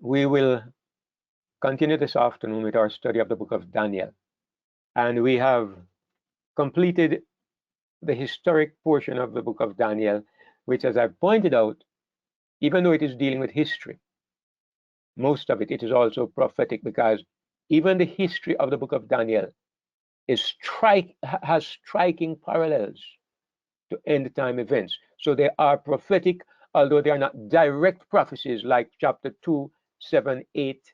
We will continue this afternoon with our study of the book of Daniel. And we have completed the historic portion of the book of Daniel, which, as I pointed out, even though it is dealing with history, most of it is also prophetic, because even the history of the book of Daniel has striking parallels to end time events. So they are prophetic, although they are not direct prophecies like chapter 2, 7, 8,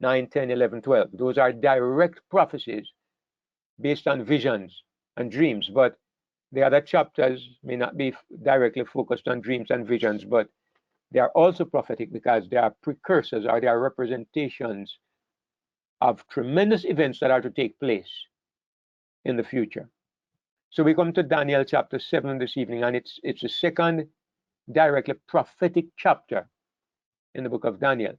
9, 10, 11, 12. Those are direct prophecies based on visions and dreams, but the other chapters may not be directly focused on dreams and visions, but they are also prophetic because they are precursors, or they are representations of tremendous events that are to take place in the future. So we come to Daniel chapter 7 this evening, and it's the second directly prophetic chapter in the book of Daniel.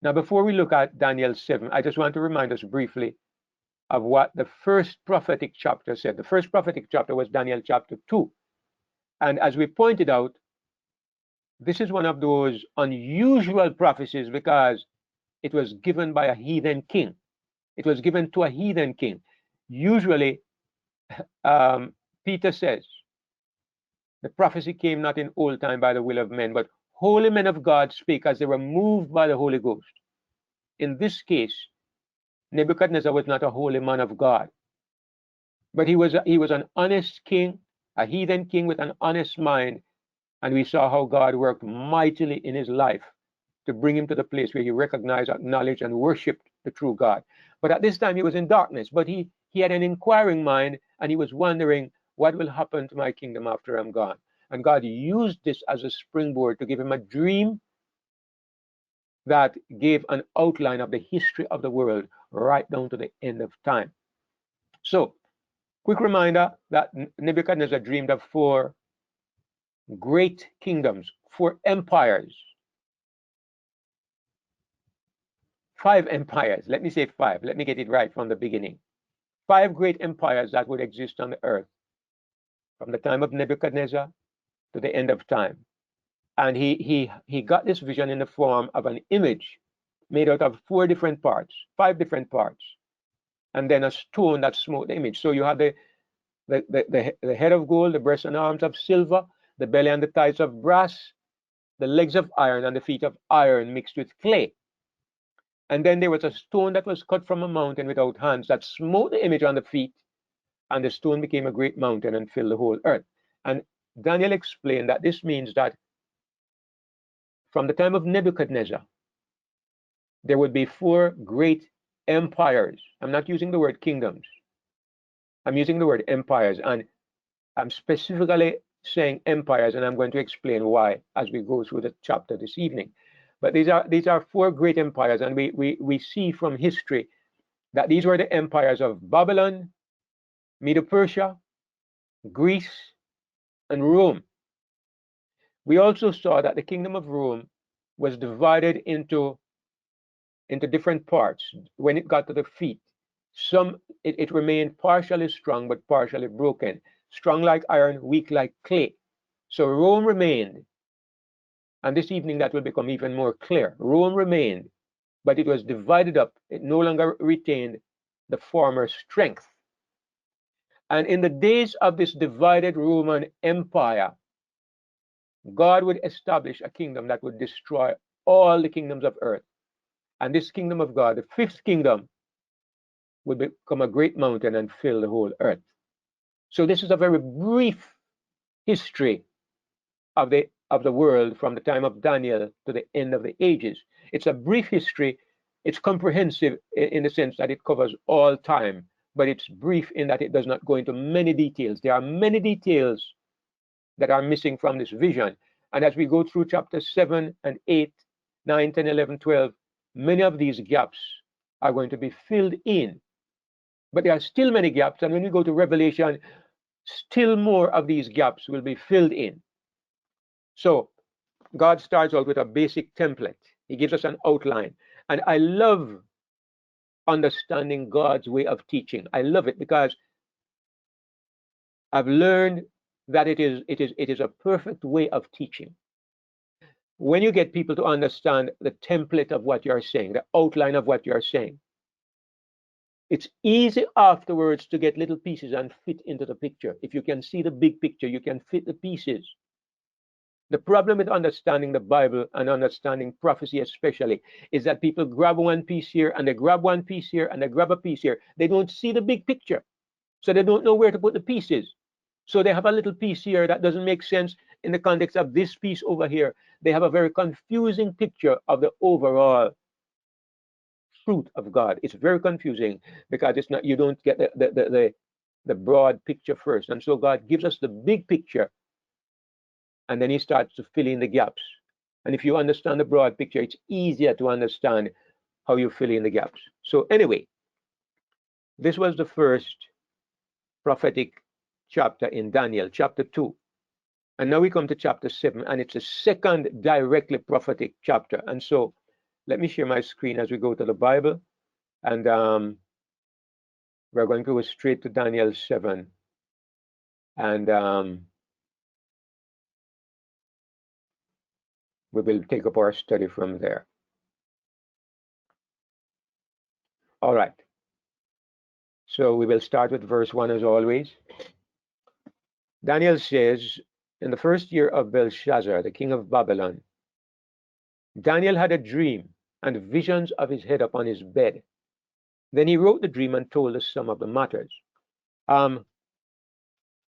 Now, before we look at Daniel 7, I just want to remind us briefly of what the first prophetic chapter said. The first prophetic chapter was Daniel chapter 2. And as we pointed out, this is one of those unusual prophecies because it was given by a heathen king. It was given to a heathen king. Usually, Peter says, the prophecy came not in old time by the will of men, but holy men of God spake as they were moved by the Holy Ghost. In this case, Nebuchadnezzar was not a holy man of God, but he was an honest king, a heathen king with an honest mind, and we saw how God worked mightily in his life to bring him to the place where he recognized, acknowledged, and worshipped the true God. But at this time he was in darkness, but he had an inquiring mind, and he was wondering, what will happen to my kingdom after I'm gone? And God used this as a springboard to give him a dream that gave an outline of the history of the world right down to the end of time. So, quick reminder that Nebuchadnezzar dreamed of 4 great kingdoms, 4 empires, 5 empires. Let me say 5. Let me get it right from the beginning. 5 great empires that would exist on the earth from the time of Nebuchadnezzar to the end of time. And he got this vision in the form of an image made out of 4 different parts, 5 different parts, and then a stone that smote the image. So you have the head of gold, the breast and arms of silver, the belly and the thighs of brass, the legs of iron, and the feet of iron mixed with clay. And then there was a stone that was cut from a mountain without hands that smote the image on the feet, and the stone became a great mountain and filled the whole earth. And Daniel explained that this means that from the time of Nebuchadnezzar, there would be 4 great empires. I'm not using the word kingdoms. I'm using the word empires, and I'm specifically saying empires, and I'm going to explain why as we go through the chapter this evening. But these are 4 great empires, and we see from history that these were the empires of Babylon, Medo-Persia, Greece, and Rome. We also saw that the kingdom of Rome was divided into different parts when it got to the feet. It remained partially strong but partially broken, strong like iron, weak like clay. So Rome remained, and this evening that will become even more clear. Rome remained, but it was divided up. It no longer retained the former strength. And in the days of this divided Roman Empire, God would establish a kingdom that would destroy all the kingdoms of earth. And this kingdom of God, the 5th kingdom, would become a great mountain and fill the whole earth. So this is a very brief history of the world from the time of Daniel to the end of the ages. It's a brief history. It's comprehensive in the sense that it covers all time, but it's brief in that it does not go into many details. There are many details that are missing from this vision. And as we go through chapter 7 and 8, 9, 10, 11, 12, many of these gaps are going to be filled in. But there are still many gaps, and when we go to Revelation, still more of these gaps will be filled in. So God starts out with a basic template. He gives us an outline. And I love understanding God's way of teaching. I love it because I've learned that it is a perfect way of teaching. when you get people to understand the template of what you're saying, the outline of what you're saying, it's easy afterwards to get little pieces and fit into the picture. If you can see the big picture, you can fit the pieces. The problem with understanding the Bible and understanding prophecy especially is that people grab one piece here and they grab one piece here and they grab a piece here. They don't see the big picture. So they don't know where to put the pieces. So they have a little piece here that doesn't make sense in the context of this piece over here. They have a very confusing picture of the overall truth of God. It's very confusing because it's not, you don't get the broad picture first. And so God gives us the big picture and then he starts to fill in the gaps. And if you understand the broad picture, it's easier to understand how you fill in the gaps. So anyway, this was the first prophetic chapter in Daniel, chapter 2. And now we come to chapter 7, and it's the second directly prophetic chapter. And so let me share my screen as we go to the Bible. And we're going to go straight to Daniel 7. And we will take up our study from there. All right. So we will start with verse 1 as always. Daniel says, in the first year of Belshazzar, the king of Babylon, Daniel had a dream and visions of his head upon his bed. Then he wrote the dream and told us some of the matters.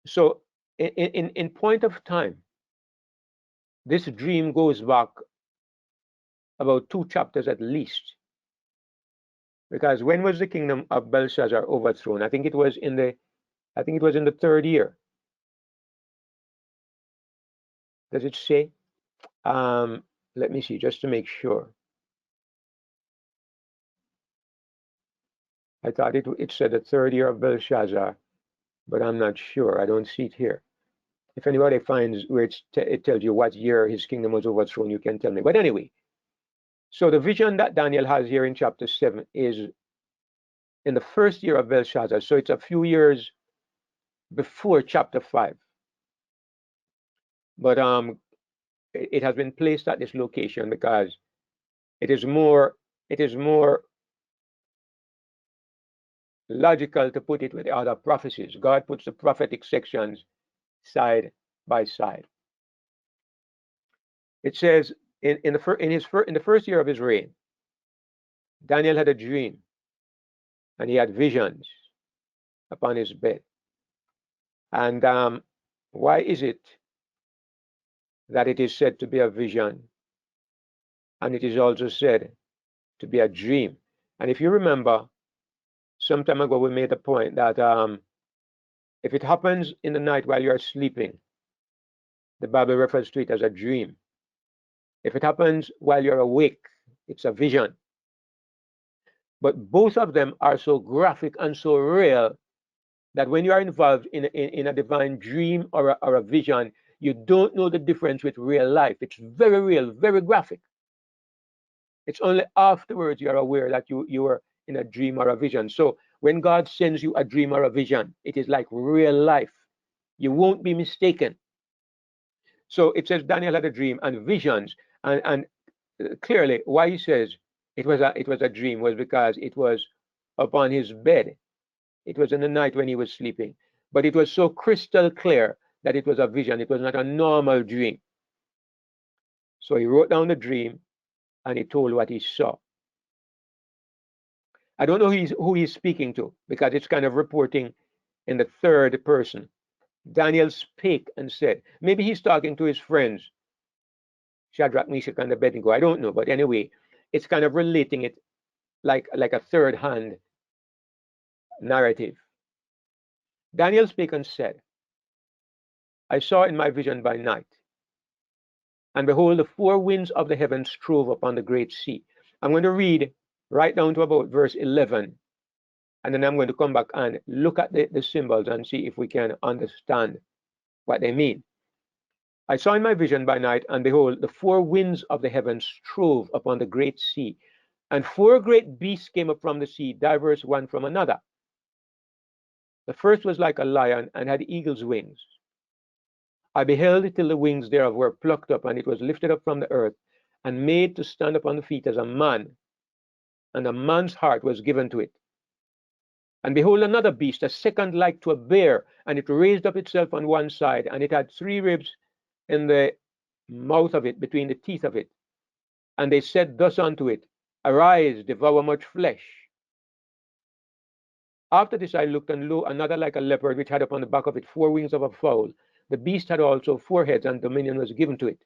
So in point of time, this dream goes back about 2 chapters at least. Because when was the kingdom of Belshazzar overthrown? I think it was in the 3rd year. Does it say? Let me see, just to make sure. I thought it said the 3rd year of Belshazzar, but I'm not sure. I don't see it here. If anybody finds where it tells you what year his kingdom was overthrown, you can tell me. But anyway, so the vision that Daniel has here in chapter 7 is in the 1st year of Belshazzar. So it's a few years before chapter 5. But it has been placed at this location because it is more logical to put it with the other prophecies. God puts the prophetic sections side by side. It says in the 1st year of his reign, Daniel had a dream and he had visions upon his bed. And why is it that it is said to be a vision and it is also said to be a dream? And if you remember, some time ago we made the point that if it happens in the night while you're sleeping, the Bible refers to it as a dream. If it happens while you're awake, it's a vision. But both of them are so graphic and so real that when you are involved in a divine dream or a vision, you don't know the difference with real life. It's very real, very graphic. It's only afterwards you're aware that you were in a dream or a vision. So when God sends you a dream or a vision, it is like real life. You won't be mistaken. So it says Daniel had a dream and visions, and clearly why he says it was a dream was because it was upon his bed. It was in the night when he was sleeping, but it was so crystal clear that it was a vision. It was not a normal dream. So he wrote down the dream and he told what he saw. I don't know who he's speaking to because it's kind of reporting in the 3rd person. Daniel spake and said, maybe he's talking to his friends, Shadrach, Meshach, and Abednego. I don't know, but anyway, it's kind of relating it like a third-hand narrative. Daniel spake and said, I saw in my vision by night, and behold, the 4 winds of the heavens strove upon the great sea. I'm going to read right down to about verse 11, and then I'm going to come back and look at the symbols and see if we can understand what they mean. I saw in my vision by night, and behold, the 4 winds of the heavens strove upon the great sea, and 4 great beasts came up from the sea, diverse one from another. The first was like a lion and had eagle's wings. I beheld it till the wings thereof were plucked up, and it was lifted up from the earth, and made to stand upon the feet as a man, and a man's heart was given to it. And behold, another beast, a second like to a bear, and it raised up itself on one side, and it had 3 ribs in the mouth of it, between the teeth of it. And they said thus unto it, Arise, devour much flesh. After this I looked, and lo, another like a leopard, which had upon the back of it 4 wings of a fowl. The beast had also 4 heads, and dominion was given to it.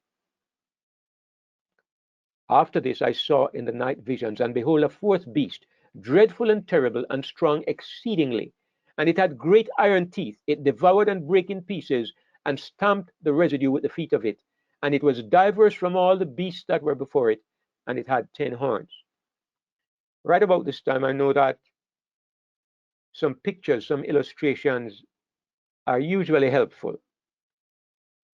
After this I saw in the night visions, and behold, a 4th beast, dreadful and terrible, and strong exceedingly. And it had great iron teeth. It devoured and brake in pieces, and stamped the residue with the feet of it. And it was diverse from all the beasts that were before it, and it had 10 horns. Right about this time, I know that some pictures, some illustrations are usually helpful.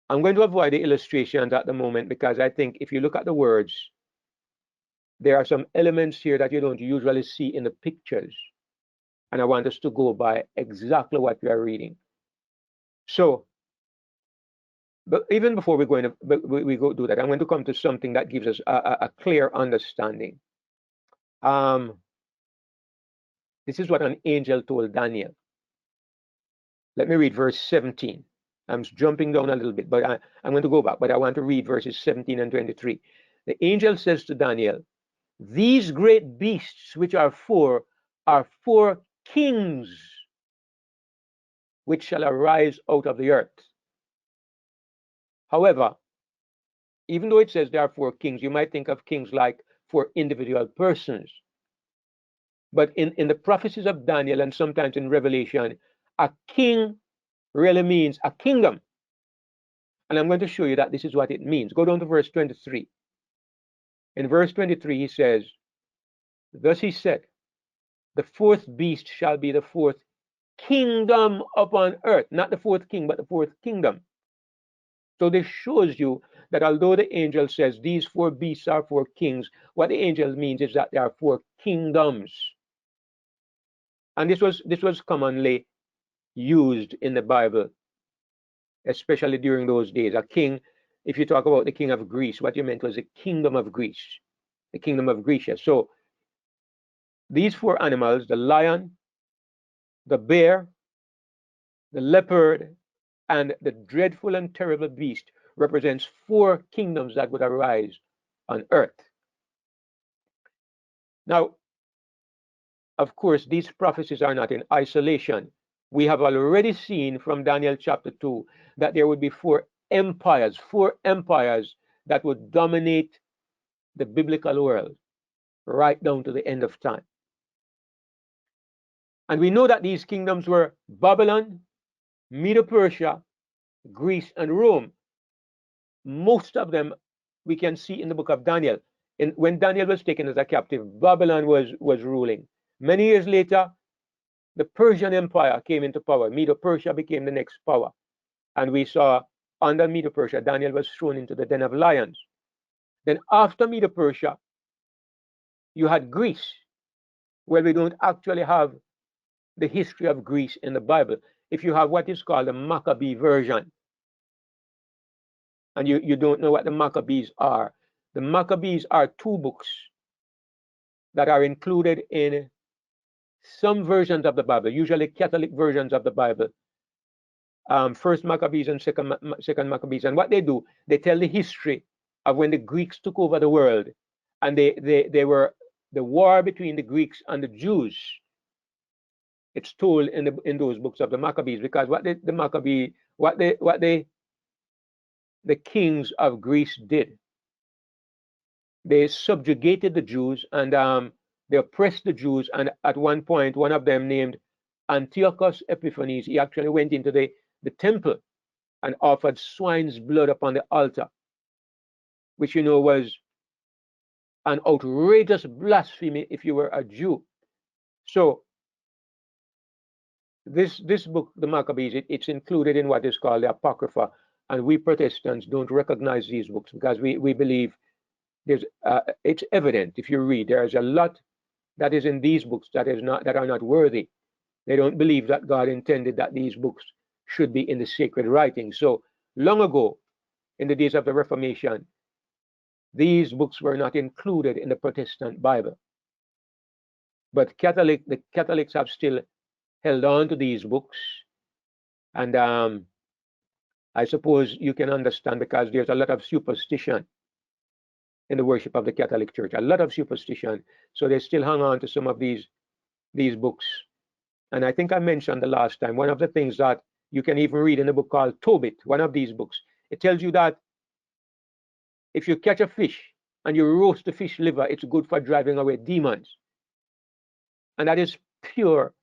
I'm going to avoid the illustrations at the moment, because I think if you look at the words, there are some elements here that you don't usually see in the pictures. And I want us to go by exactly what we are reading. So, but even before we go do that, I'm going to come to something that gives us a clear understanding. This is what an angel told Daniel. Let me read verse 17. I'm jumping down a little bit, but I'm going to go back, but I want to read verses 17 and 23. The angel says to Daniel, These great beasts which are 4 kings which shall arise out of the earth. However, even though it says there are 4 kings, you might think of kings like 4 individual persons. But in the prophecies of Daniel, and sometimes in Revelation, a king really means a kingdom. And I'm going to show you that this is what it means. Go down to verse 23. In verse 23, he says, Thus he said, The 4th beast shall be the 4th kingdom upon earth. Not the 4th king, but the 4th kingdom. So this shows you that although the angel says these 4 beasts are 4 kings, what the angel means is that there are 4 kingdoms. And this was commonly used in the Bible, especially during those days. A king, if you talk about the king of Greece, what you meant was the kingdom of Greece, the kingdom of Grecia. So these 4 animals, the lion, the bear, the leopard, and the dreadful and terrible beast, represents 4 kingdoms that would arise on earth. Now, of course, these prophecies are not in isolation. We have already seen from Daniel chapter 2 that there would be 4 empires that would dominate the biblical world right down to the end of time. And we know that these kingdoms were Babylon, Medo-Persia, Greece, and Rome. Most of them we can see in the book of Daniel. When Daniel was taken as a captive, Babylon was ruling. Many years later, the Persian Empire came into power. Medo-Persia became the next power. And we saw under Medo-Persia, Daniel was thrown into the den of lions. Then after Medo-Persia, you had Greece. Well, we don't actually have the history of Greece in the Bible. If you have what is called the Maccabee version, and you don't know what the Maccabees are, the Maccabees are 2 books that are included in some versions of the Bible, usually Catholic versions of the Bible. First Maccabees and second Maccabees. And what they do, they tell the history of when the Greeks took over the world, and they were the war between the Greeks and the Jews. It's told in those books of the Maccabees, because the kings of Greece did, they subjugated the Jews, and they oppressed the Jews. And at one point, one of them, named Antiochus Epiphanes, he actually went into the temple and offered swine's blood upon the altar, which was an outrageous blasphemy if you were a Jew. So this book, the Maccabees, it's included in what is called the Apocrypha, and we Protestants don't recognize these books, because we believe it's evident if you read, there's a lot that is in these books that are not worthy. They don't believe that God intended that these books should be in the sacred writings. So long ago, in the days of the Reformation, these books were not included in the Protestant Bible. But the Catholics have still held on to these books. And I suppose you can understand because there's a lot of superstition in the worship of the Catholic Church, a lot of superstition. So they still hang on to some of these books. And I think I mentioned the last time, one of the things that you can even read in a book called Tobit, one of these books, it tells you that if you catch a fish and you roast the fish liver, it's good for driving away demons. And that is pure,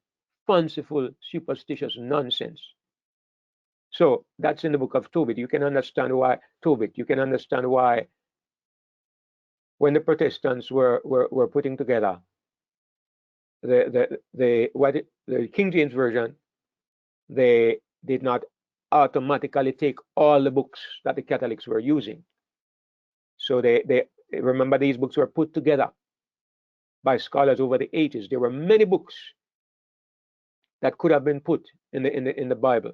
fanciful, superstitious nonsense. So that's in the book of Tobit. You can understand why Tobit. You can understand why when the Protestants were putting together the King James version, they did not automatically take all the books that the Catholics were using. So they remember these books were put together by scholars over the ages. There were many books that could have been put in the Bible.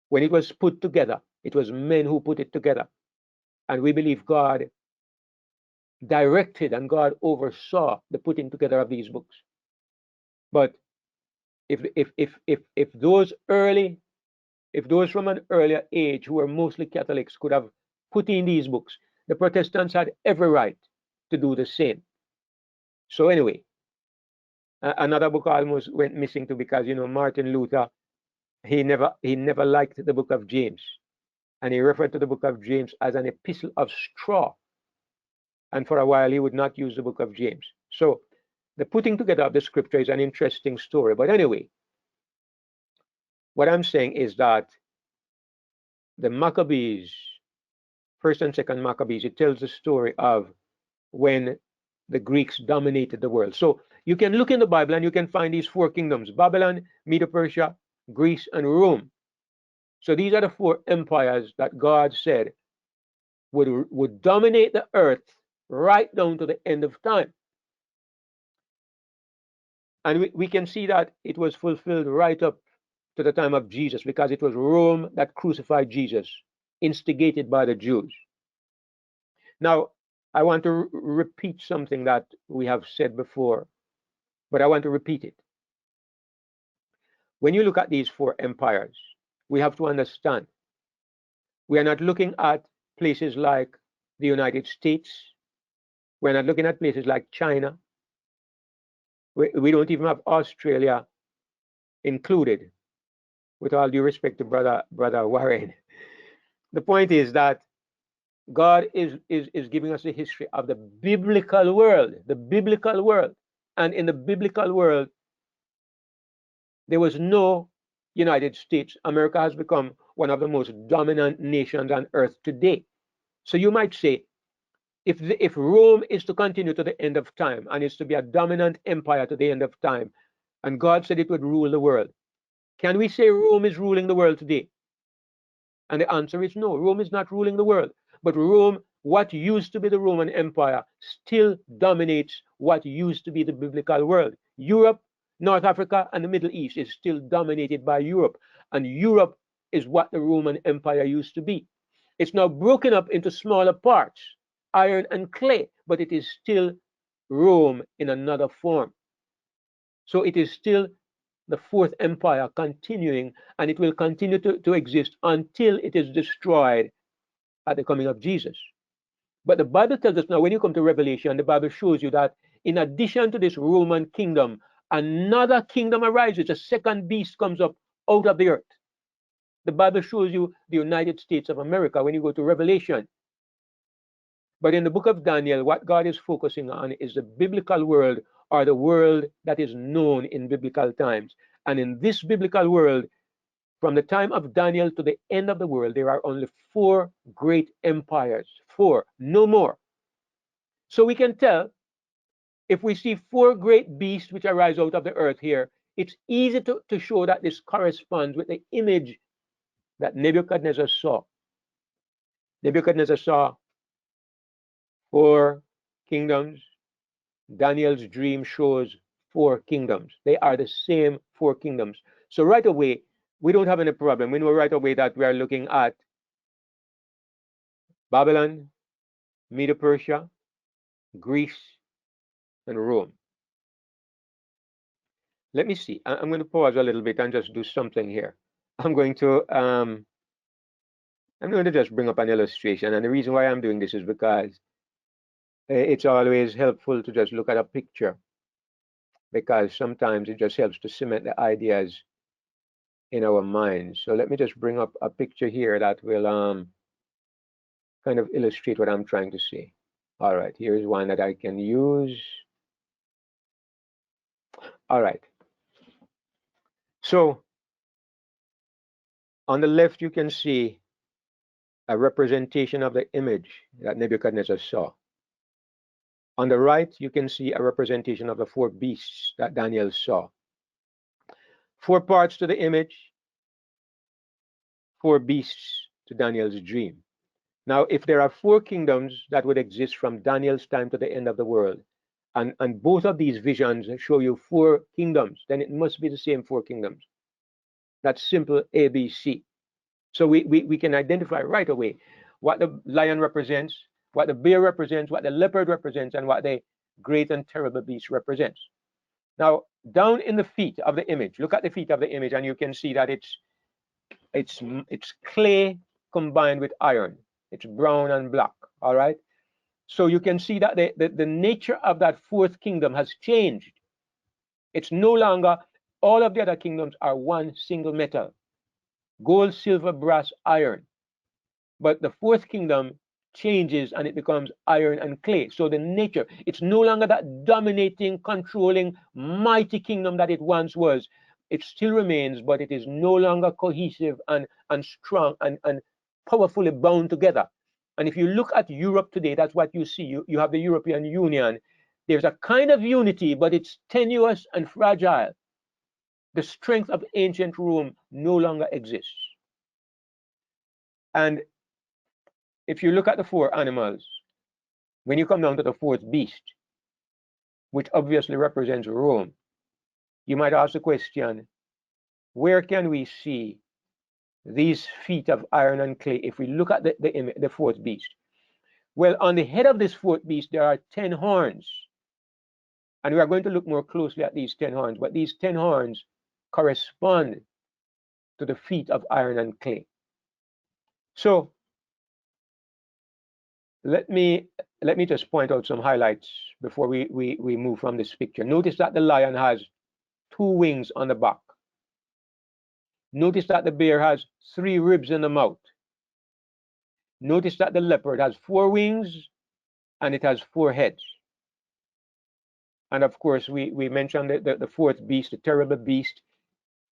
When it was put together, it was men who put it together. And we believe God directed and God oversaw the putting together of these books. But if those from an earlier age who were mostly Catholics could have put in these books, the Protestants had every right to do the same. So anyway, another book almost went missing too because Martin Luther, he never liked the book of James, and he referred to the book of James as an epistle of straw. And for a while, he would not use the book of James. So the putting together of the scripture is an interesting story. But anyway, what I'm saying is that the Maccabees, first and second Maccabees, it tells the story of when the Greeks dominated the world. So you can look in the Bible and you can find these four kingdoms: Babylon, Medo-Persia, Greece, and Rome. So these are the four empires that God said would dominate the earth right down to the end of time. And we can see that it was fulfilled right up to the time of Jesus, because it was Rome that crucified Jesus, instigated by the Jews. Now, I want to repeat something that we have said before, but I want to repeat it. When you look at these four empires, we have to understand we are not looking at places like the United States. We're not looking at places like China. We don't even have Australia included, with all due respect to brother Warren. The point is that God is giving us the history of the biblical world, and in the biblical world, there was no United States. America has become one of the most dominant nations on earth today. So you might say, if Rome is to continue to the end of time and is to be a dominant empire to the end of time, and God said it would rule the world, can we say Rome is ruling the world today? And the answer is no, Rome is not ruling the world. But Rome, what used to be the Roman Empire, still dominates what used to be the biblical world. Europe, North Africa, and the Middle East is still dominated by Europe. And Europe is what the Roman Empire used to be. It's now broken up into smaller parts, iron and clay, but it is still Rome in another form. So it is still the fourth empire continuing, and it will continue to exist until it is destroyed at the coming of Jesus. But the Bible tells us now, when you come to Revelation, the Bible shows you that in addition to this Roman kingdom, another kingdom arises. A second beast comes up out of the earth. The Bible shows you the United States of America when you go to Revelation. But in the book of Daniel, what God is focusing on is the biblical world, or the world that is known in biblical times. And in this biblical world, from the time of Daniel to the end of the world, there are only four great empires. Four, no more. So we can tell, if we see four great beasts which arise out of the earth here, it's easy to show that this corresponds with the image that Nebuchadnezzar saw. Nebuchadnezzar saw four kingdoms. Daniel's dream shows four kingdoms. They are the same four kingdoms. So right away, we don't have any problem. We know right away that we are looking at Babylon, Medo-Persia, Greece, and Rome. Let me see. I'm going to pause a little bit and just do something here. I'm going to um, I'm going to just bring up an illustration, and the reason why I'm doing this is because it's always helpful to just look at a picture, because sometimes it just helps to cement the ideas in our minds. So let me just bring up a picture here that will kind of illustrate what I'm trying to say. All right, here's one that I can use. All right. So on the left, you can see a representation of the image that Nebuchadnezzar saw. On the right, you can see a representation of the four beasts that Daniel saw. Four parts to the image, four beasts to Daniel's dream. Now, if there are four kingdoms that would exist from Daniel's time to the end of the world, and both of these visions show you four kingdoms, then it must be the same four kingdoms. That's simple ABC. So we can identify right away what the lion represents, what the bear represents, what the leopard represents, and what the great and terrible beast represents. Now, down in the feet of the image, look at the feet of the image, and you can see that it's clay combined with iron. It's brown and black. All right. So you can see that the nature of that fourth kingdom has changed. It's no longer, all of the other kingdoms are one single metal: gold, silver, brass, iron. But the fourth kingdom changes and it becomes iron and clay. So the nature, it's no longer that dominating, controlling, mighty kingdom that it once was. It still remains, but it is no longer cohesive and strong and powerfully bound together. And if you look at Europe today, that's what you see. You have the European Union. There's a kind of unity, but it's tenuous and fragile. The strength of ancient Rome no longer exists. And if you look at the four animals, when you come down to the fourth beast, which obviously represents Rome, you might ask the question, where can we see these feet of iron and clay if we look at the fourth beast? Well, on the head of this fourth beast, there are 10 horns. And we are going to look more closely at these 10 horns, but these 10 horns correspond to the feet of iron and clay. So let me just point out some highlights before we move from this picture. Notice that the lion has 2 wings on the back. Notice that the bear has 3 ribs in the mouth. Notice that the leopard has 4 wings and it has 4 heads. And of course, we mentioned the fourth beast, the terrible beast.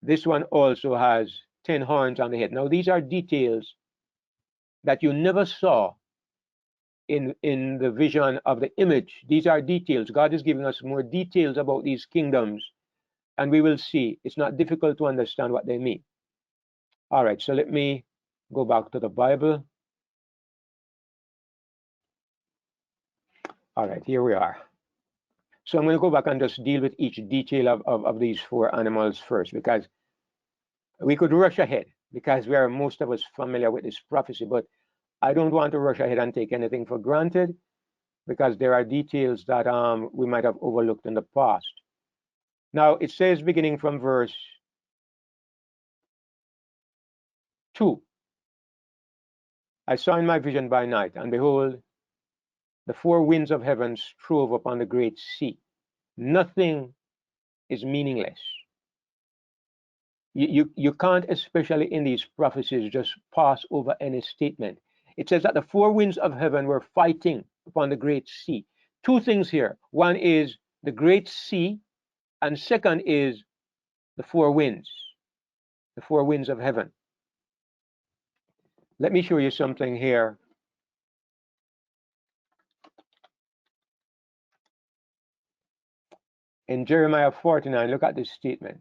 This one also has 10 horns on the head. Now, these are details that you never saw in the vision of the image. These are details. God is giving us more details about these kingdoms, and we will see. It's not difficult to understand what they mean. All right, so let me go back to the Bible. All right, here we are. So I'm going to go back and just deal with each detail of these 4 animals first, because we could rush ahead, because we are, most of us, familiar with this prophecy, but I don't want to rush ahead and take anything for granted, because there are details that we might have overlooked in the past. Now, it says, beginning from verse 2, I saw in my vision by night, and behold, the 4 winds of heaven strove upon the great sea. Nothing is meaningless. You can't, especially in these prophecies, just pass over any statement. It says that the 4 winds of heaven were fighting upon the great sea. 2 things here. One is the great sea, and second is the 4 winds, the 4 winds of heaven. Let me show you something here. In Jeremiah 49, look at this statement.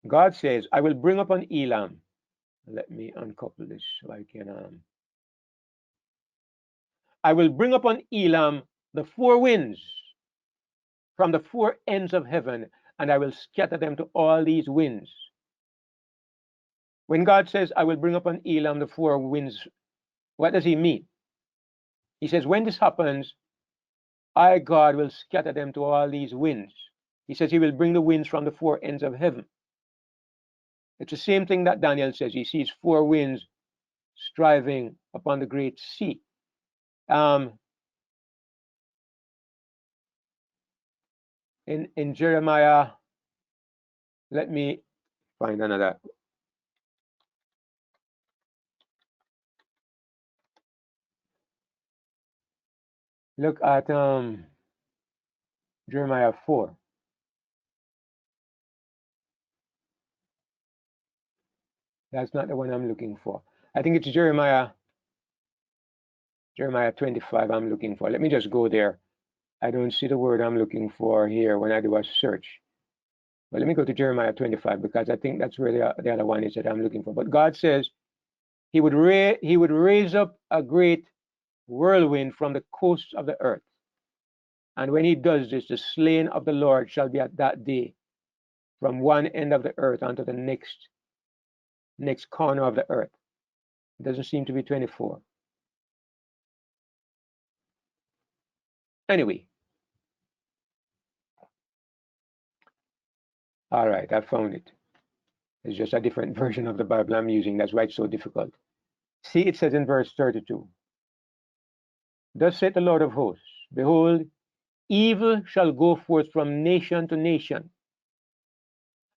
God says, I will bring upon Elam. Let me uncouple this so I can. I will bring upon Elam the 4 winds from the 4 ends of heaven, and I will scatter them to all these winds. When God says, I will bring upon Elam the four winds, what does he mean? He says, when this happens, I, God, will scatter them to all these winds. He says he will bring the winds from the four ends of heaven. It's the same thing that Daniel says. He sees four winds striving upon the great sea. In Jeremiah, let me find another. Look at Jeremiah 4. That's not the one I'm looking for. I think it's Jeremiah 25 I'm looking for. Let me just go there. I don't see the word I'm looking for here when I do a search. But let me go to Jeremiah 25 because I think that's where the other one is that I'm looking for. But God says he would raise up a great whirlwind from the coasts of the earth. And when he does this, the slain of the Lord shall be at that day from one end of the earth unto the next corner of the earth. It doesn't seem to be 24. Anyway, all right, I found it. It's just a different version of the Bible I'm using. That's why it's so difficult. See, it says in verse 32, thus saith the Lord of hosts, behold, evil shall go forth from nation to nation,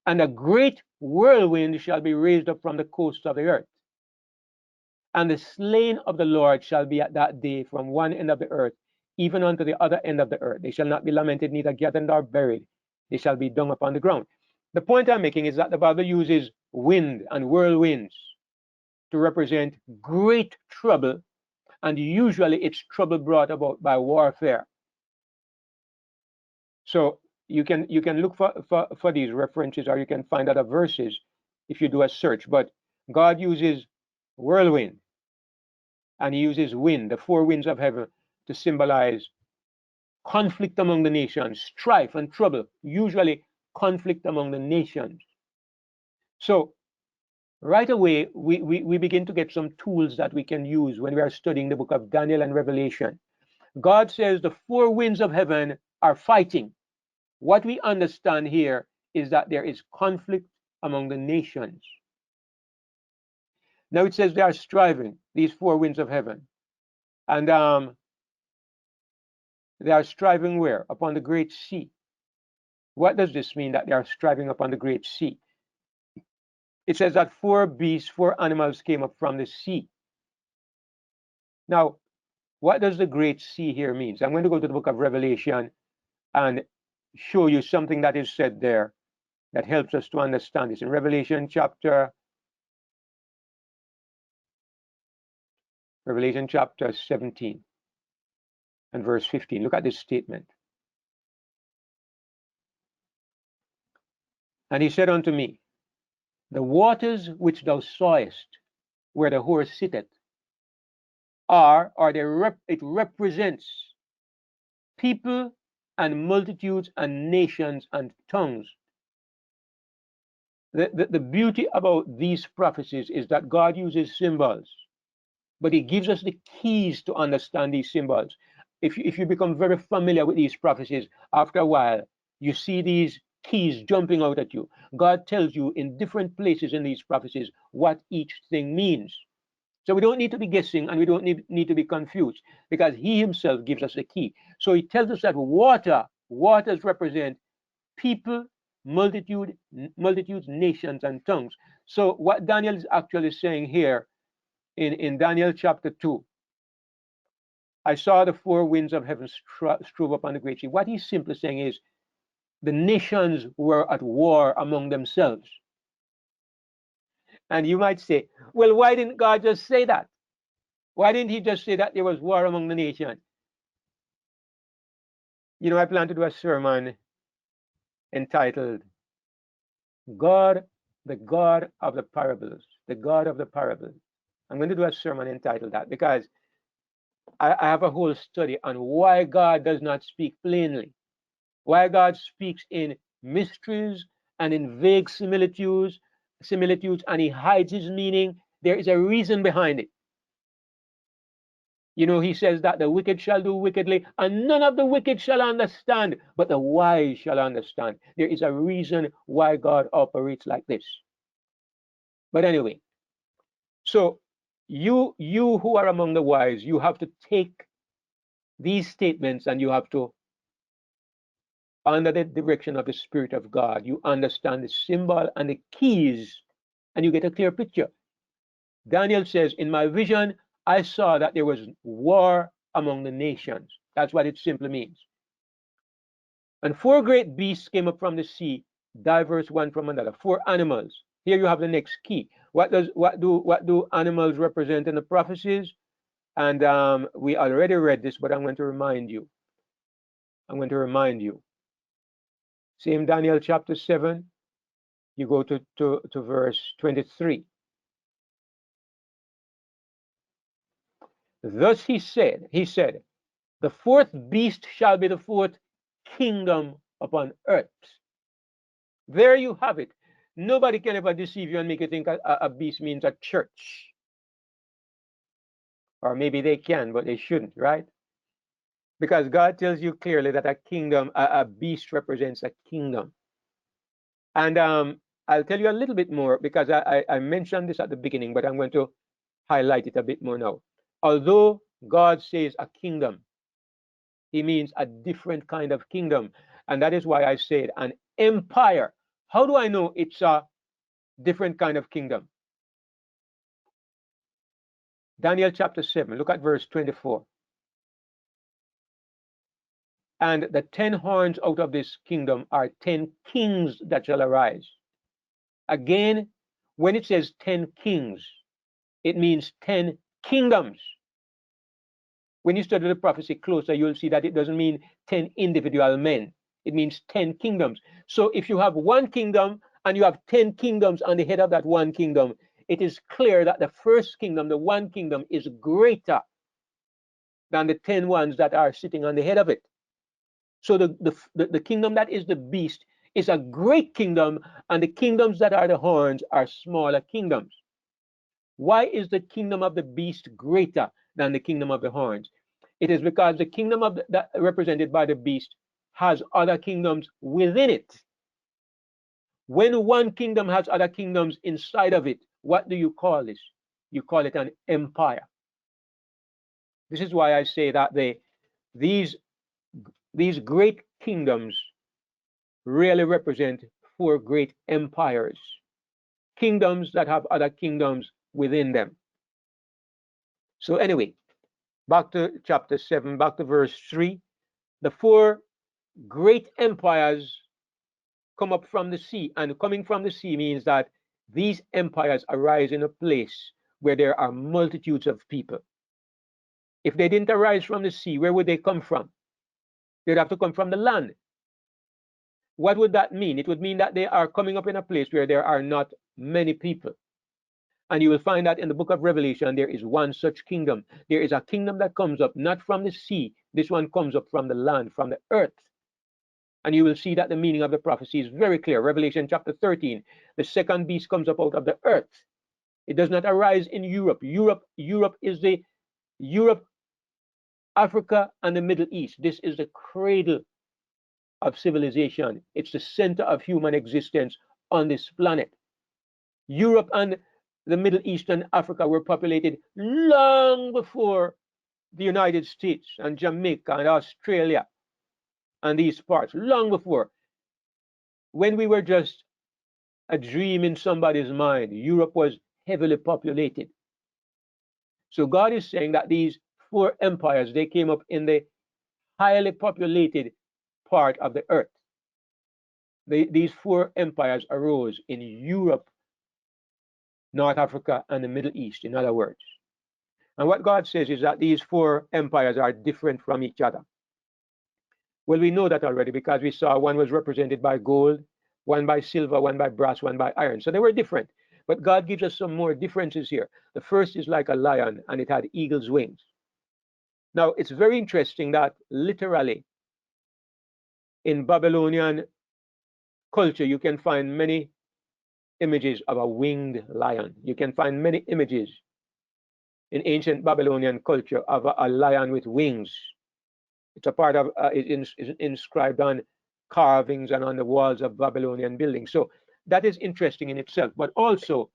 and a great whirlwind shall be raised up from the coasts of the earth. And the slain of the Lord shall be at that day from one end of the earth, even unto the other end of the earth. They shall not be lamented, neither gathered nor buried. They shall be dung upon the ground. The point I'm making is that the Bible uses wind and whirlwinds to represent great trouble, and usually it's trouble brought about by warfare. So you can look for these references, or you can find other verses if you do a search. But God uses whirlwind, and he uses wind, the four winds of heaven, to symbolize conflict among the nations, strife and trouble, usually conflict among the nations. So right away, we begin to get some tools that we can use when we are studying the book of Daniel and Revelation. God says the four winds of heaven are fighting. What we understand here is that there is conflict among the nations. Now it says they are striving, these four winds of heaven. And they are striving where? Upon the great sea. What does this mean that they are striving upon the great sea? It says that four beasts, four animals came up from the sea. Now, what does the great sea here mean? So I'm going to go to the book of Revelation and show you something that is said there that helps us to understand this. In Revelation chapter 17 and verse 15. Look at this statement. And he said unto me, the waters which thou sawest, where the horse sitteth, it represents people and multitudes and nations and tongues. The beauty about these prophecies is that God uses symbols, but he gives us the keys to understand these symbols. If you become very familiar with these prophecies, after a while, you see these keys jumping out at you. God tells you in different places in these prophecies what each thing means. So we don't need to be guessing, and we don't need to be confused, because he himself gives us the key. So he tells us that waters represent people, multitudes, nations, and tongues. So what Daniel is actually saying here in Daniel chapter 2, I saw the four winds of heaven strove upon the great sea. What he's simply saying is the nations were at war among themselves. And you might say, well, why didn't God just say that? Why didn't he just say that there was war among the nations? You know, I plan to do a sermon entitled God, the God of the Parables, the God of the Parables. I'm going to do a sermon entitled that because I have a whole study on why God does not speak plainly, why God speaks in mysteries and in vague similitudes similitudes and he hides his meaning, there is a reason behind it. He says that the wicked shall do wickedly, and none of the wicked shall understand, but the wise shall understand. There is a reason why God operates like this. But anyway, so you who are among the wise, you have to take these statements and you have to, under the direction of the Spirit of God, you understand the symbol and the keys, and you get a clear picture. Daniel says, in my vision, I saw that there was war among the nations. That's what it simply means. And 4 great beasts came up from the sea, diverse one from another. 4 animals. Here you have the next key. What do animals represent in the prophecies? And we already read this, but I'm going to remind you. Same Daniel chapter 7. You go to verse 23. Thus he said, the 4th beast shall be the 4th kingdom upon earth. There you have it. Nobody can ever deceive you and make you think a beast means a church. Or maybe they can, but they shouldn't, right? Because God tells you clearly that a kingdom, a beast represents a kingdom. And I'll tell you a little bit more because I mentioned this at the beginning, but I'm going to highlight it a bit more now. Although God says a kingdom, he means a different kind of kingdom. And that is why I said an empire. How do I know it's a different kind of kingdom? Daniel chapter 7, look at verse 24. And the 10 horns out of this kingdom are 10 kings that shall arise. Again, when it says 10 kings, it means 10 kingdoms. When you study the prophecy closer, you'll see that it doesn't mean 10 individual men. It means 10 kingdoms. So if you have one kingdom and you have 10 kingdoms on the head of that one kingdom, it is clear that the first kingdom, the one kingdom, is greater than the 10 ones that are sitting on the head of it. So the kingdom that is the beast is a great kingdom, and the kingdoms that are the horns are smaller kingdoms. Why is the kingdom of the beast greater than the kingdom of the horns? It is because the kingdom of that represented by the beast has other kingdoms within it. When one kingdom has other kingdoms inside of it, what do you call this? You call it an empire. This is why I say that these great kingdoms really represent 4 great empires, kingdoms that have other kingdoms within them. So anyway, back to chapter 7, back to verse 3. The 4 great empires come up from the sea, and coming from the sea means that these empires arise in a place where there are multitudes of people. If they didn't arise from the sea, where would they come from? They'd have to come from the land. What would that mean? It would mean that they are coming up in a place where there are not many people. And you will find that in the book of Revelation, there is one such kingdom. There is a kingdom that comes up not from the sea. This one comes up from the land, from the earth. And you will see that the meaning of the prophecy is very clear. Revelation chapter 13, the second beast comes up out of the earth. It does not arise in Europe. Europe is Europe, Africa, and the Middle East. This is the cradle of civilization. It's the center of human existence on this planet. Europe and the Middle East and Africa were populated long before the United States and Jamaica and Australia and these parts, long before. When we were just a dream in somebody's mind, Europe was heavily populated. So God is saying that these 4 empires, they came up in the highly populated part of the earth. These 4 empires arose in Europe, North Africa, and the Middle East, in other words. And what God says is that these 4 empires are different from each other. Well, we know that already because we saw one was represented by gold, one by silver, one by brass, one by iron. So they were different. But God gives us some more differences here. The first is like a lion, and it had eagle's wings. Now, it's very interesting that literally in Babylonian culture, you can find many images of a winged lion. You can find many images in ancient Babylonian culture of a lion with wings. It's a part of, it's inscribed on carvings and on the walls of Babylonian buildings. So that is interesting in itself. But also,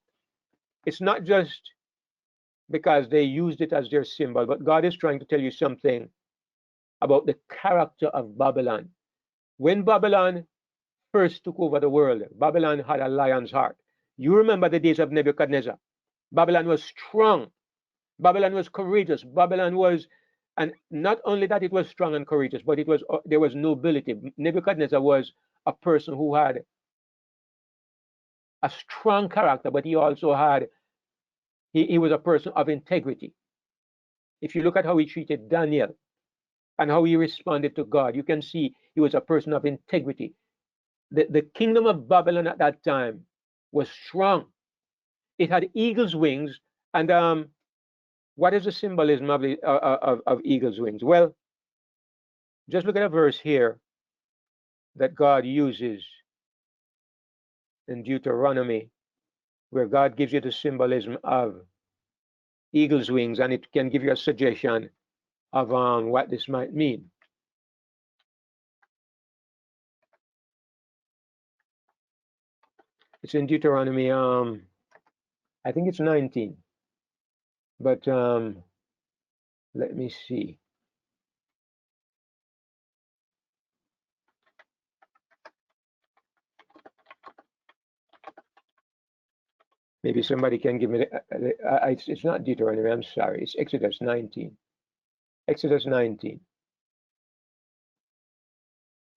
it's not just because they used it as their symbol, but God is trying to tell you something about the character of Babylon. When Babylon first took over the world, Babylon had a lion's heart. You remember the days of Nebuchadnezzar. Babylon was strong. Babylon was courageous. Babylon was, and not only that it was strong and courageous, but it was there was nobility. Nebuchadnezzar was a person who had a strong character, but he also had, he was a person of integrity. If you look at how he treated Daniel and how he responded to God, you can see he was a person of integrity. The kingdom of Babylon at that time was strong. It had eagle's wings. And what is the symbolism of eagle's wings? Well, just look at a verse here that God uses in Deuteronomy, where God gives you the symbolism of eagle's wings, and it can give you a suggestion of what this might mean. It's in Deuteronomy, I think it's 19, but let me see. Maybe somebody can give me it's not Deuteronomy, I'm sorry. It's Exodus 19. Exodus 19.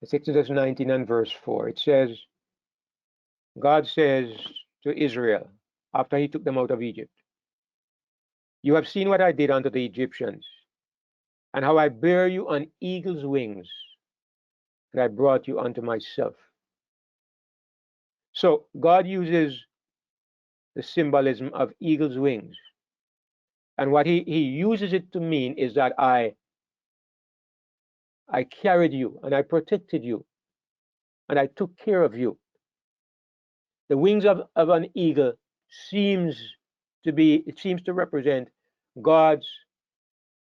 It's Exodus 19 and verse 4. It says, God says to Israel, after he took them out of Egypt, you have seen what I did unto the Egyptians, and how I bear you on eagle's wings, and I brought you unto myself. So God uses the symbolism of eagle's wings. And what he uses it to mean is that I carried you, and I protected you, and I took care of you. The wings of an eagle seems to represent God's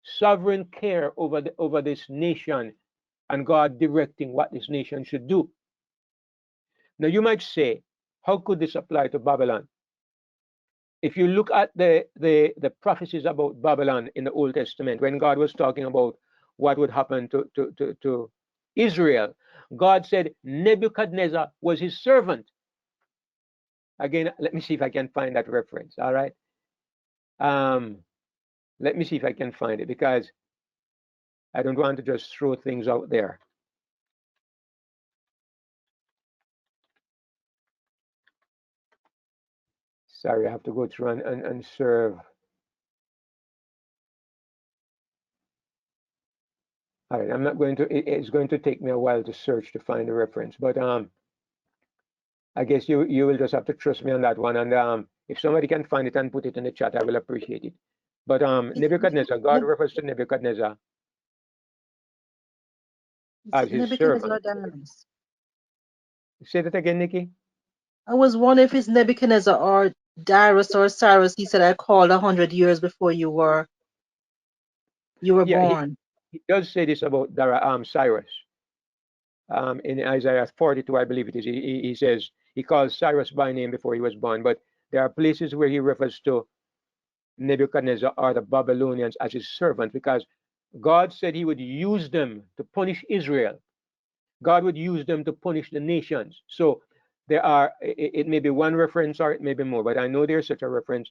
sovereign care over this nation, and God directing what this nation should do. Now you might say, how could this apply to Babylon? If you look at the prophecies about Babylon in the Old Testament, when God was talking about what would happen to Israel, God said Nebuchadnezzar was his servant. Again, let me see if I can find that reference. All right. Let me see if I can find it, because I don't want to just throw things out there. Sorry, I have to go through and serve. All right, I'm not going to, it's going to take me a while to search to find the reference, but I guess you will just have to trust me on that one. And if somebody can find it and put it in the chat, I will appreciate it. But Nebuchadnezzar, God refers to Nebuchadnezzar as his servant. Say that again, Nikki. I was wondering if it's Nebuchadnezzar or Darius or Cyrus. He said, I called 100 years before you were born. He does say this about Cyrus. In Isaiah 42, I believe it is, he says, he calls Cyrus by name before he was born. But there are places where he refers to Nebuchadnezzar or the Babylonians as his servant, because God said he would use them to punish Israel. God would use them to punish the nations. So there are, it may be one reference or it may be more, but I know there's such a reference,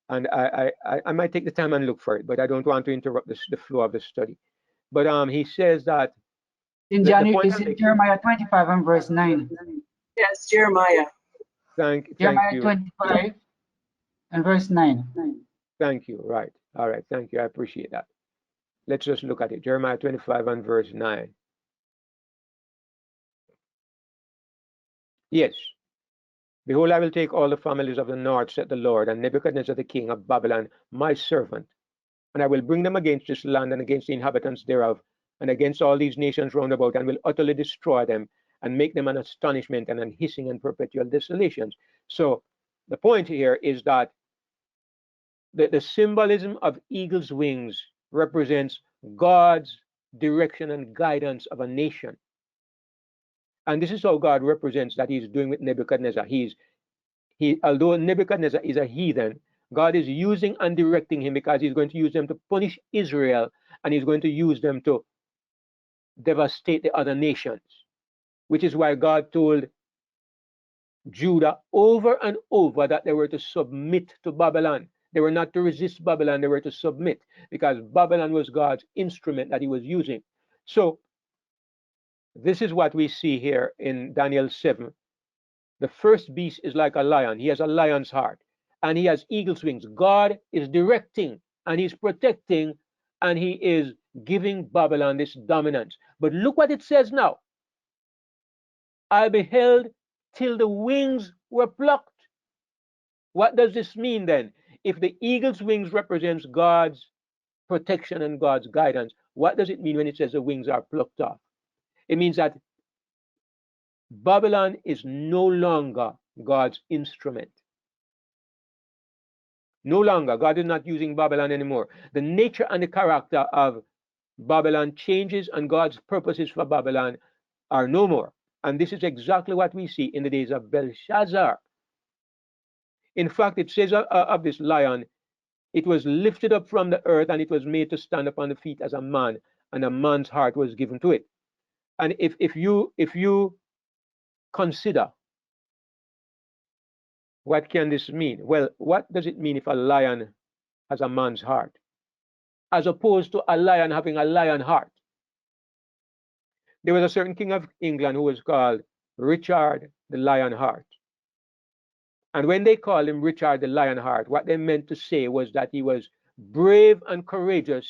and I might take the time and look for it, but I don't want to interrupt the flow of the study. But he says that it's in Jeremiah 25 and verse 9. Yes, Jeremiah. Thank Jeremiah you. 25 and verse 9. Thank you. Right. All right. Thank you. I appreciate that. Let's just look at it. Jeremiah 25 and verse 9. Yes. Behold, I will take all the families of the north, said the Lord, and Nebuchadnezzar the king of Babylon, my servant, and I will bring them against this land and against the inhabitants thereof, and against all these nations round about, and will utterly destroy them, and make them an astonishment and an hissing and perpetual desolations. So the point here is that the symbolism of eagle's wings represents God's direction and guidance of a nation. And this is how God represents that he's doing with Nebuchadnezzar. Although Nebuchadnezzar is a heathen, God is using and directing him because he's going to use them to punish Israel, and he's going to use them to devastate the other nations, which is why God told Judah over and over that they were to submit to Babylon. They were not to resist Babylon, they were to submit, because Babylon was God's instrument that he was using. So this is what we see here in Daniel 7. The first beast is like a lion. He has a lion's heart, and he has eagle's wings. God is directing, and he's protecting, and he is giving Babylon this dominance. But look what it says now. I beheld till the wings were plucked. What does this mean then? If the eagle's wings represents God's protection and God's guidance, what does it mean when it says the wings are plucked off? It means that Babylon is no longer God's instrument. No longer. God is not using Babylon anymore. The nature and the character of Babylon changes, and God's purposes for Babylon are no more. And this is exactly what we see in the days of Belshazzar. In fact, it says of this lion, it was lifted up from the earth, and it was made to stand upon the feet as a man, and a man's heart was given to it. And if you consider, what can this mean? Well, what does it mean if a lion has a man's heart, as opposed to a lion having a lion heart? There was a certain king of England who was called Richard the Lionheart. And when they called him Richard the Lionheart, what they meant to say was that he was brave and courageous,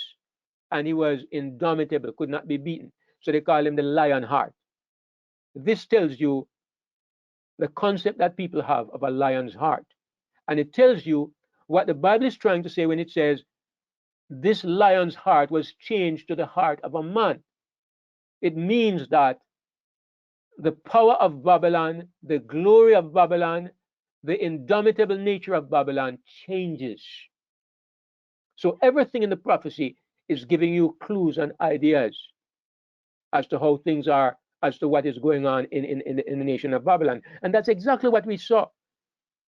and he was indomitable, could not be beaten. So they called him the Lionheart. This tells you the concept that people have of a lion's heart. And it tells you what the Bible is trying to say when it says this lion's heart was changed to the heart of a man. It means that the power of Babylon, the glory of Babylon, the indomitable nature of Babylon changes. So everything in the prophecy is giving you clues and ideas as to how things are, as to what is going on in the nation of Babylon. And that's exactly what we saw.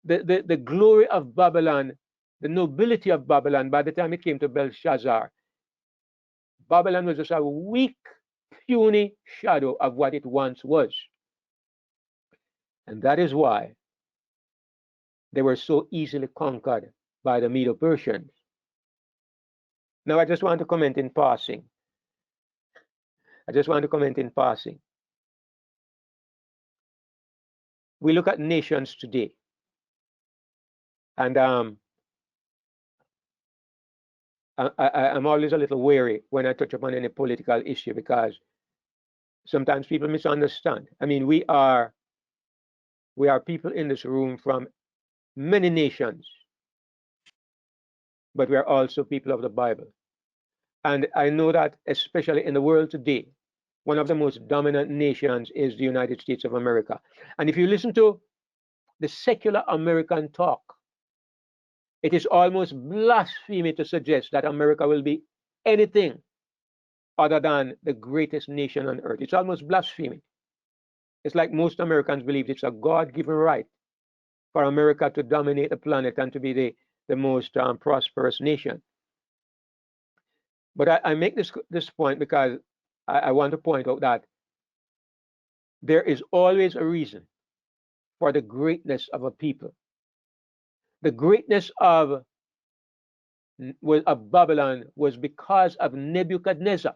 The glory of Babylon, the nobility of Babylon, by the time it came to Belshazzar, Babylon was just a weak, puny shadow of what it once was. And that is why they were so easily conquered by the Medo-Persians. Now, I just want to comment in passing. We look at nations today, and I'm always a little wary when I touch upon any political issue, because sometimes people misunderstand. I mean, we are people in this room from many nations, but we are also people of the Bible. And I know that especially in the world today, one of the most dominant nations is the United States of America. And if you listen to the secular American talk, it is almost blasphemy to suggest that America will be anything other than the greatest nation on earth. It's almost blasphemy. It's like most Americans believe it's a God-given right for America to dominate the planet and to be the most prosperous nation. But I make this point because I want to point out that there is always a reason for the greatness of a people. The greatness of Babylon was because of Nebuchadnezzar.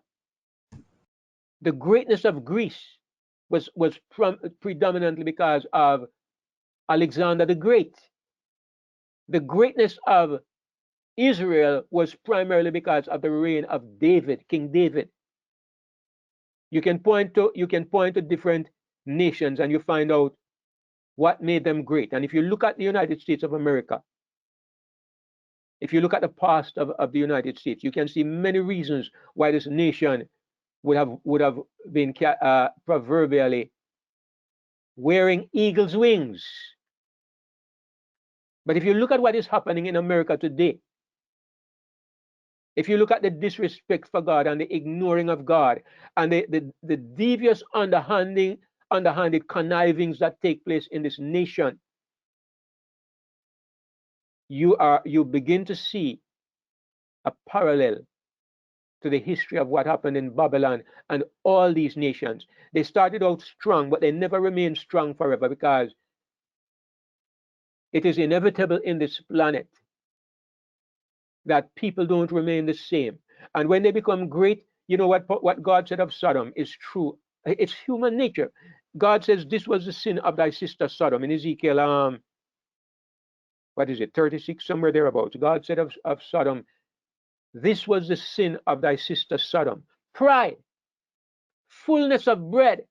The greatness of Greece was predominantly because of Alexander the Great. The greatness of Israel was primarily because of the reign of David, King David. You can point to different nations and you find out what made them great. And if you look at the United States of America, if you look at the past of the United States, you can see many reasons why this nation would have been proverbially wearing eagle's wings. But if you look at what is happening in America today, if you look at the disrespect for God and the ignoring of God and the devious underhanded connivings that take place in this nation, you begin to see a parallel to the history of what happened in Babylon and all these nations. They started out strong, but they never remained strong forever, because it is inevitable in this planet that people don't remain the same. And when they become great, you know what God said of Sodom is true. It's human nature. God says this was the sin of thy sister Sodom in Ezekiel, what is it, 36, somewhere thereabouts. God said of Sodom, this was the sin of thy sister Sodom. Pride, fullness of bread,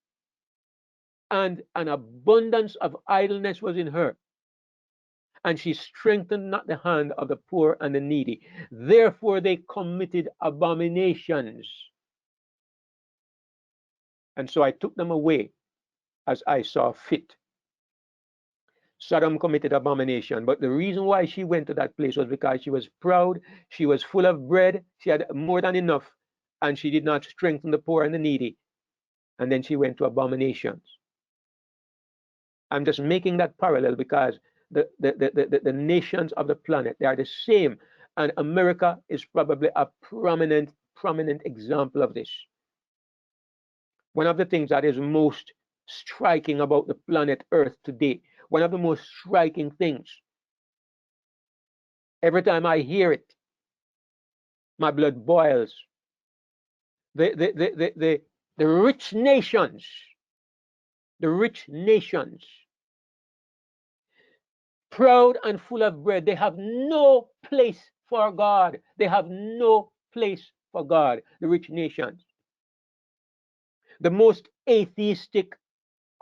and an abundance of idleness was in her. And she strengthened not the hand of the poor and the needy. Therefore they committed abominations. And so I took them away as I saw fit. Sodom committed abomination, but the reason why she went to that place was because she was proud, she was full of bread, she had more than enough, and she did not strengthen the poor and the needy. And then she went to abominations. I'm just making that parallel because the nations of the planet, they are the same. And America is probably a prominent example of this. One of the things that is most striking about the planet Earth today, one of the most striking things, every time I hear it, my blood boils. The rich nations, proud and full of bread, they have no place for God. They have no place for God, the rich nations. The most atheistic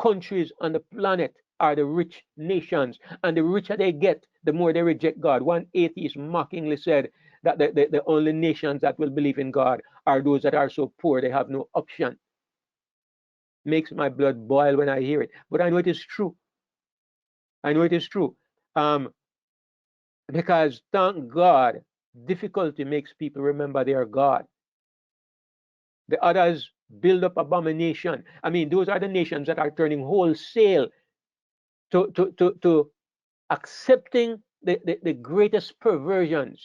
countries on the planet are the rich nations. And the richer they get, the more they reject God. One atheist mockingly said that the only nations that will believe in God are those that are so poor they have no option. Makes my blood boil when I hear it. But I know it is true. I know it is true. Because thank God, difficulty makes people remember their God. The others build up abomination. I mean, those are the nations that are turning wholesale to accepting the greatest perversions.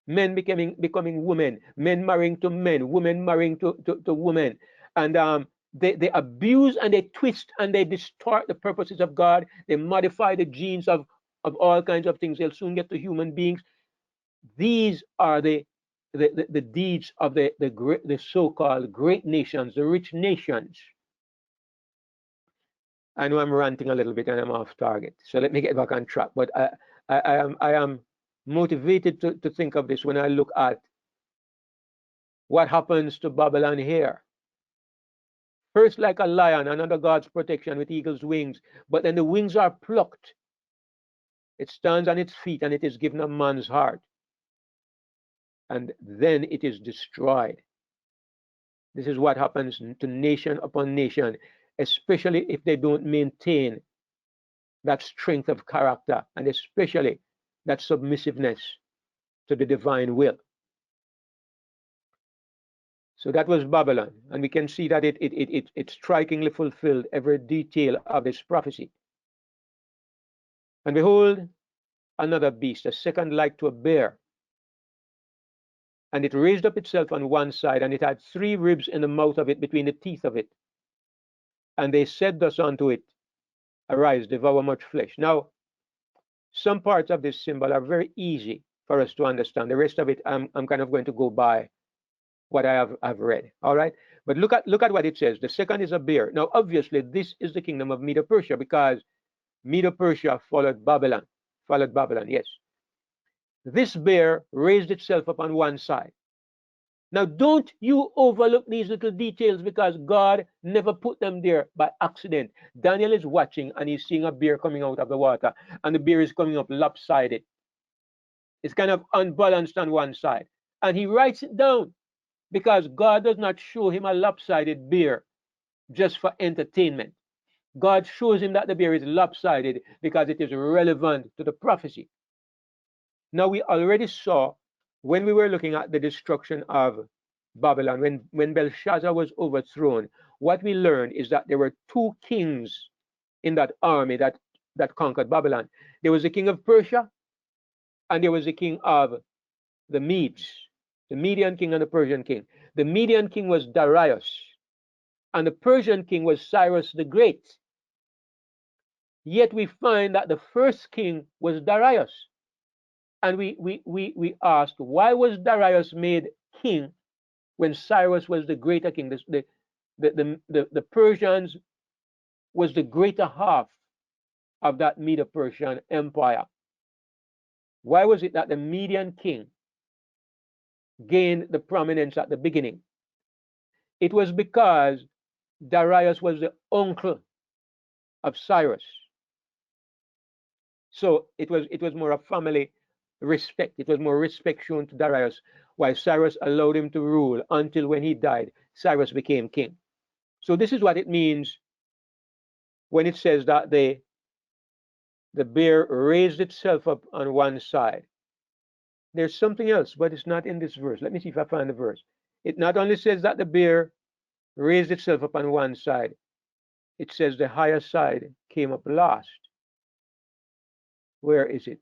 Men becoming women, men marrying to men, women marrying to women. And they abuse and they twist and they distort the purposes of God. They modify the genes of all kinds of things. They'll soon get to human beings. These are the deeds of the so-called great nations, the rich nations. I know I'm ranting a little bit and I'm off target, so let me get back on track. But I am motivated to think of this when I look at what happens to Babylon here. First, like a lion, and under God's protection with eagle's wings, but then the wings are plucked. It stands on its feet and it is given a man's heart. And then it is destroyed. This is what happens to nation upon nation, especially if they don't maintain that strength of character and especially that submissiveness to the divine will. So that was Babylon, and we can see that it strikingly fulfilled every detail of this prophecy. And behold, another beast, a second like to a bear, and it raised up itself on one side, and it had 3 ribs in the mouth of it, between the teeth of it. And they said thus unto it, arise, devour much flesh. Now, some parts of this symbol are very easy for us to understand. The rest of it, I'm kind of going to go by what I've read. All right, but look at what it says. The second is a bear. Now, obviously, this is the kingdom of Medo-Persia, because Medo-Persia followed Babylon. Yes. This bear raised itself up on one side. Now, don't you overlook these little details, because God never put them there by accident. Daniel is watching and he's seeing a bear coming out of the water, and the bear is coming up lopsided. It's kind of unbalanced on one side. And he writes it down, because God does not show him a lopsided bear just for entertainment. God shows him that the bear is lopsided because it is relevant to the prophecy. Now, we already saw when we were looking at the destruction of Babylon, when Belshazzar was overthrown, what we learned is that there were two kings in that army that conquered Babylon. There was the king of Persia, and there was the king of the Medes, the Median king and the Persian king. The Median king was Darius, and the Persian king was Cyrus the Great. Yet we find that the first king was Darius. And we asked, why was Darius made king when Cyrus was the greater king? The Persians was the greater half of that Medo-Persian empire. Why was it that the Median king gained the prominence at the beginning? It was because Darius was the uncle of Cyrus. So it was more a family respect. It was more respect shown to Darius, while Cyrus allowed him to rule until when he died, Cyrus became king. So this is what it means when it says that the bear raised itself up on one side. There's something else, but it's not in this verse. Let me see if I find the verse. It not only says that the bear raised itself up on one side, it says the higher side came up last. Where is it?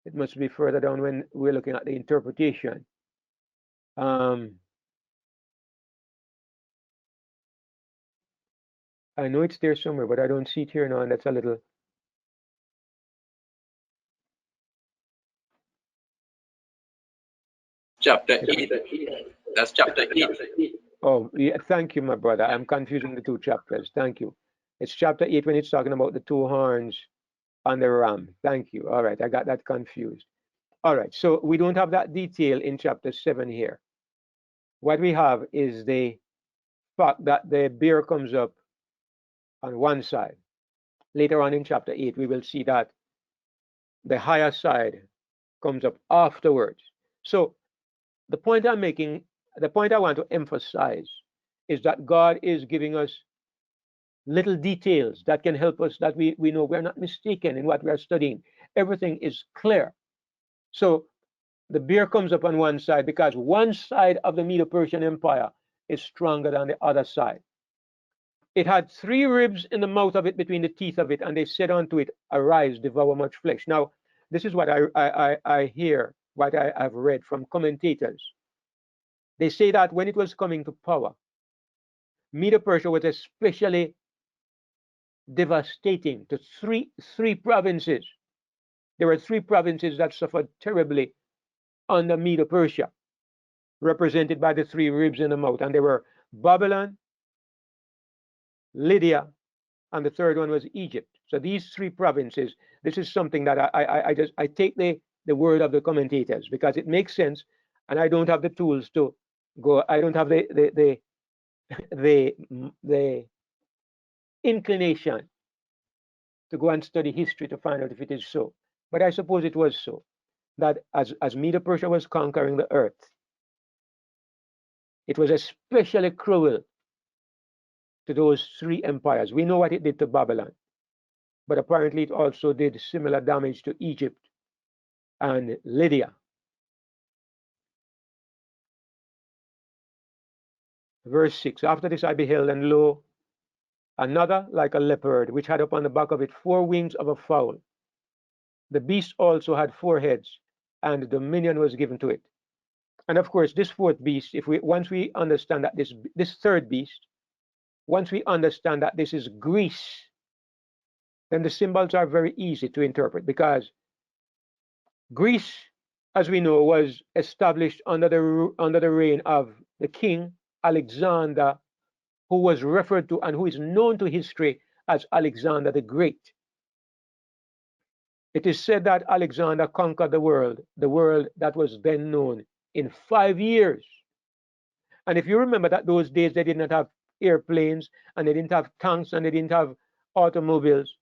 It must be further down when we're looking at the interpretation. I know it's there somewhere, but I don't see it here now, and that's a little. Chapter 8. That's chapter 8. Oh, yeah, thank you, my brother. I'm confusing the two chapters. Thank you. It's chapter 8 when it's talking about the two horns on the ram. Thank you. All right, I got that confused. All right, so we don't have that detail in chapter 7 here. What we have is the fact that the bear comes up on one side. Later on in chapter 8, we will see that the higher side comes up afterwards. So the point I'm making, the point I want to emphasize is that God is giving us little details that can help us, that we know we're not mistaken in what we are studying. Everything is clear. So the bear comes up on one side because one side of the Medo-Persian Empire is stronger than the other side. It had 3 ribs in the mouth of it, between the teeth of it, and they said unto it, arise, devour much flesh. Now, this is what I hear, what I have read from commentators. They say that when it was coming to power, Medo-Persia was especially devastating to three provinces. There were 3 provinces that suffered terribly under Medo-Persia, represented by the 3 ribs in the mouth, and they were Babylon, Lydia, and the third one was Egypt. So these 3 provinces, this is something that I take the word of the commentators because it makes sense, and I don't have the tools to go. I don't have the inclination to go and study history to find out if it is so. But I suppose it was so, that as Medo-Persia was conquering the earth, it was especially cruel to those 3 empires. We know what it did to Babylon, but apparently it also did similar damage to Egypt and Lydia. Verse 6, after this I beheld, and lo, another like a leopard, which had upon the back of it 4 wings of a fowl. The beast also had 4 heads, and dominion was given to it. And of course, this 4th beast, once we understand that this 3rd beast, once we understand that this is Greece, then the symbols are very easy to interpret, because Greece, as we know, was established under the reign of the king Alexander, who was referred to and who is known to history as Alexander the Great. It is said that Alexander conquered the world that was then known, in 5 years. And if you remember that those days they did not have airplanes, and they didn't have tanks, and they didn't have automobiles,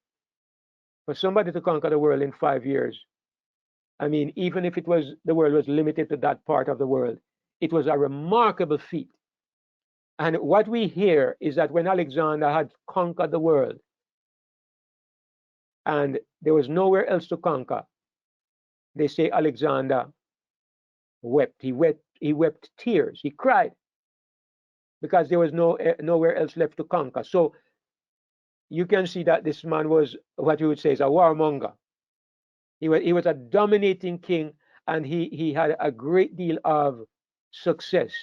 for somebody to conquer the world in 5 years, I mean, even if the world was limited to that part of the world, it was a remarkable feat. And what we hear is that when Alexander had conquered the world and there was nowhere else to conquer, they say Alexander wept. He wept tears. He cried because there was nowhere else left to conquer. So you can see that this man was what you would say is a warmonger. He was a dominating king, and he had a great deal of success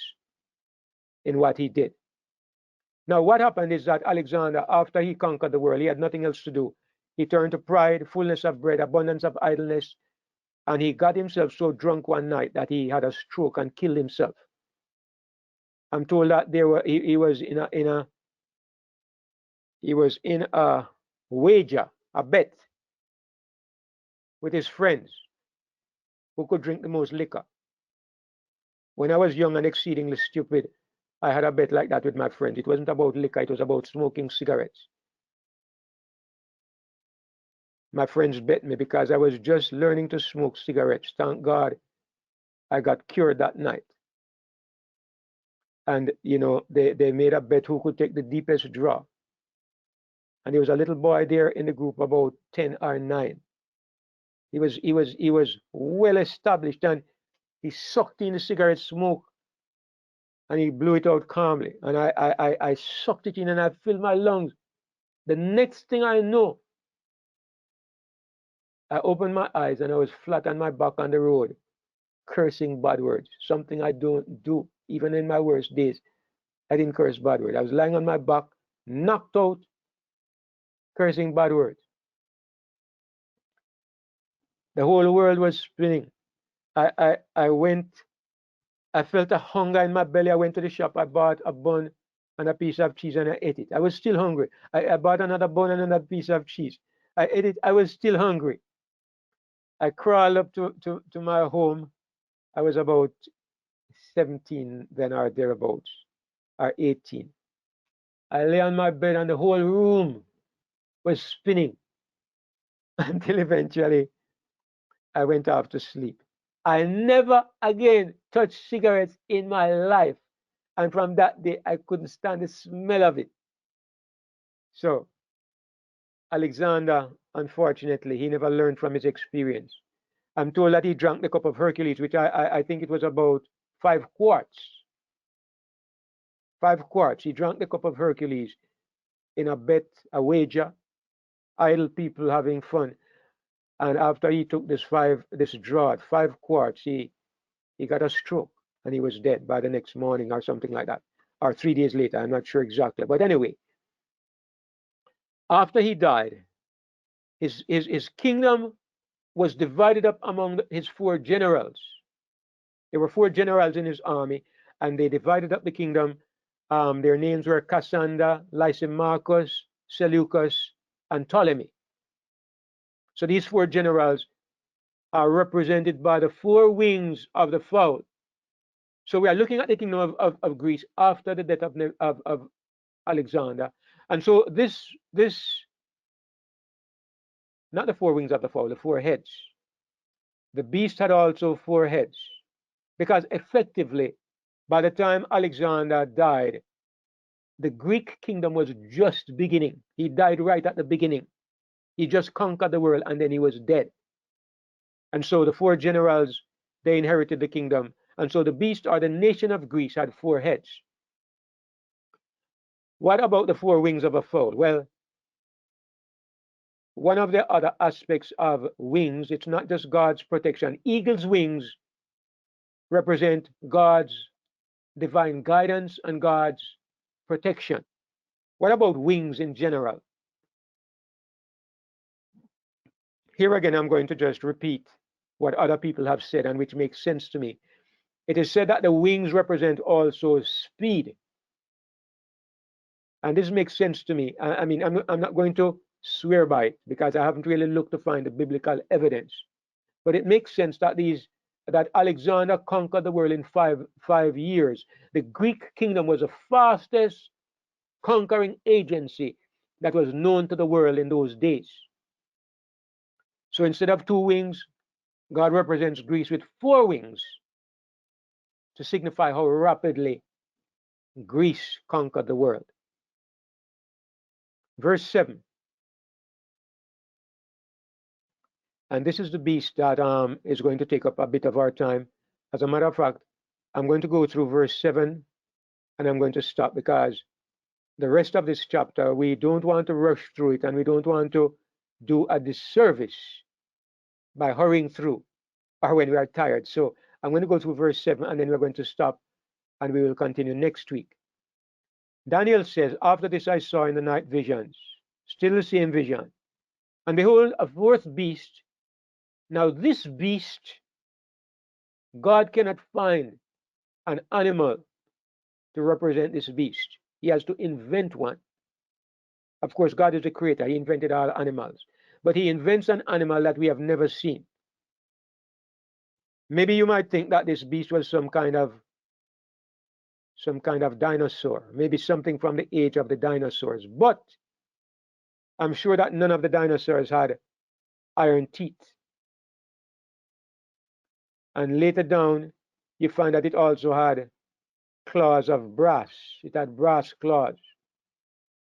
in what he did. Now, what happened is that Alexander, after he conquered the world, he had nothing else to do. He turned to pride, fullness of bread, abundance of idleness, and he got himself so drunk one night that he had a stroke and killed himself. I'm told that he was in a wager, a bet with his friends who could drink the most liquor. When I was young and exceedingly stupid, I had a bet like that with my friends. It wasn't about liquor, it was about smoking cigarettes. My friends bet me because I was just learning to smoke cigarettes. Thank God I got cured that night. And they made a bet who could take the deepest draw. And there was a little boy there in the group, about 10 or 9. He was well established, and he sucked in the cigarette smoke and he blew it out calmly. And I sucked it in and I filled my lungs. The next thing I know, I opened my eyes and I was flat on my back on the road, cursing bad words, something I don't do. Even in my worst days, I didn't curse bad words. I was lying on my back, knocked out, cursing bad words. The whole world was spinning. I felt a hunger in my belly. I went to the shop. I bought a bun and a piece of cheese and I ate it. I was still hungry. I bought another bun and another piece of cheese. I ate it. I was still hungry. I crawled up to my home. I was about 17 then or thereabouts, or 18. I lay on my bed and the whole room was spinning until eventually I went off to sleep. I never again touched cigarettes in my life. And from that day, I couldn't stand the smell of it. So, Alexander, unfortunately, he never learned from his experience. I'm told that he drank the cup of Hercules, which I think it was about 5 quarts. 5 quarts. He drank the cup of Hercules in a bet, a wager, idle people having fun. And after he took this draught, 5 quarts, he got a stroke and he was dead by the next morning or something like that, or 3 days later. I'm not sure exactly. But anyway, after he died, his kingdom was divided up among his 4 generals. There were 4 generals in his army, and they divided up the kingdom. Their names were Cassander, Lysimachus, Seleucus, and Ptolemy. So these 4 generals are represented by the 4 wings of the fowl. So we are looking at the kingdom of Greece after the death of Alexander. And so this, not the 4 wings of the fowl, the 4 heads. The beast had also 4 heads. Because effectively, by the time Alexander died, the Greek kingdom was just beginning. He died right at the beginning. He just conquered the world and then he was dead. And so the 4 generals, they inherited the kingdom. And so the beast, or the nation of Greece, had 4 heads. What about the 4 wings of a fowl? Well, one of the other aspects of wings, it's not just God's protection. Eagle's wings represent God's divine guidance and God's protection. What about wings in general? Here again, I'm going to just repeat what other people have said and which makes sense to me. It is said that the wings represent also speed. And this makes sense to me. I mean, I'm not going to swear by it because I haven't really looked to find the biblical evidence. But it makes sense that that Alexander conquered the world in five years. The Greek kingdom was the fastest conquering agency that was known to the world in those days. So instead of 2 wings, God represents Greece with 4 wings to signify how rapidly Greece conquered the world. Verse 7. And this is the beast that is going to take up a bit of our time. As a matter of fact, I'm going to go through verse 7 and I'm going to stop because the rest of this chapter, we don't want to rush through it and we don't want to do a disservice by hurrying through or when we are tired. So I'm going to go through verse 7 and then we're going to stop and we will continue next week. Daniel says, after this I saw in the night visions, still the same vision. And behold, a fourth beast. Now this beast, God cannot find an animal to represent this beast. He has to invent one. Of course, God is the creator. He invented all animals. But he invents an animal that we have never seen. Maybe you might think that this beast was some kind of dinosaur, maybe something from the age of the dinosaurs. But I'm sure that none of the dinosaurs had iron teeth. And later down, you find that it also had claws of brass. It had brass claws.